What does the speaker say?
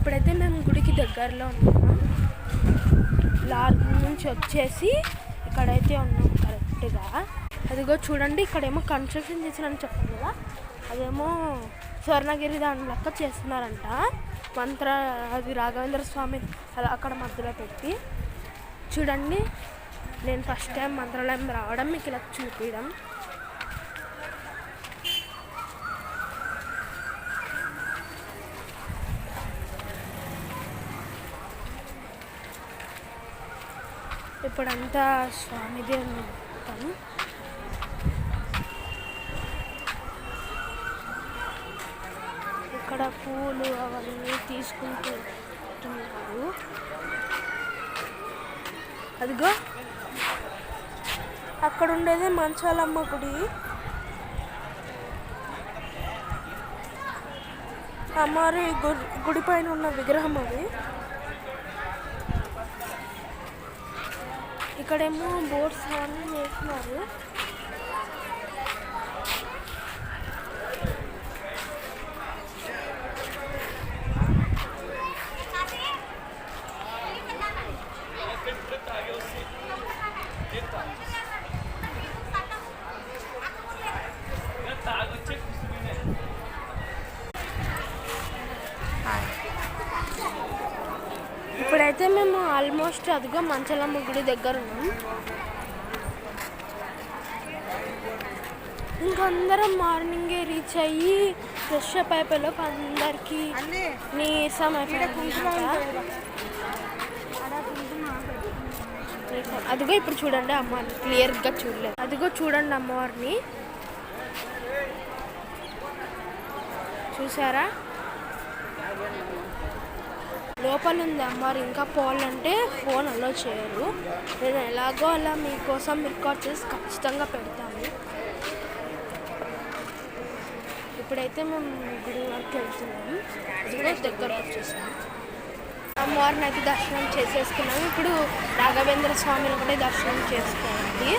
ఇప్పుడైతే మేము గుడికి దగ్గరలో ఉన్నాము. లార్జ్ నుంచి వచ్చేసి ఇక్కడైతే ఉన్నాం కరెక్ట్గా. అదిగో చూడండి, ఇక్కడేమో కన్స్ట్రక్షన్ చేసినని చెప్పాను కదా, అదేమో స్వర్ణగిరి దాని లెక్క చేస్తున్నారంట. అది రాఘవేంద్ర స్వామి అలా అక్కడ మధ్యలో పెట్టి. చూడండి, నేను ఫస్ట్ టైం మంత్రాలయం రావడం మీకు ఇలా చూపించడం. ఇప్పుడంతా స్వామిదే ఉంటాను. ఇక్కడ పూలు అవన్నీ తీసుకుంటున్నారు. అదిగో అక్కడ ఉండేది మంచాలమ్మ గుడి. అమ్మవారి గుడి పైన ఉన్న విగ్రహం అది. ఇక్కడేమో బోట్స్ అవన్నీ వేస్తున్నారు. ఇప్పుడైతే మేము ఆల్మోస్ట్ అదిగో మంచలమ్మ గుడి దగ్గర ఉన్నాం. ఇంకందరం మార్నింగే రీచ్ అయ్యి ఫ్రెష్ అప్ అయిపోయేలోపు అందరికీ నీరసం అయిపోయింది. అదిగో ఇప్పుడు చూడండి అమ్మవారిని క్లియర్గా చూడలేదు. అదిగో చూడండి అమ్మవారిని చూసారా, లోపల ఉంది అమ్మవారు. ఇంకా పోవాలంటే ఫోన్ అలో చేయరు. నేను ఎలాగో అలా మీకోసం రికార్డ్ చేసి ఖచ్చితంగా పెడతాను. ఇప్పుడైతే మేము గుడి వరకు వెళ్తున్నాము. అదిగో దగ్గర వచ్చేసాము. అమ్మవారిని అయితే దర్శనం చేసేసుకున్నాము. ఇప్పుడు రాఘవేంద్ర స్వామిని కూడా దర్శనం చేసుకోవాలి.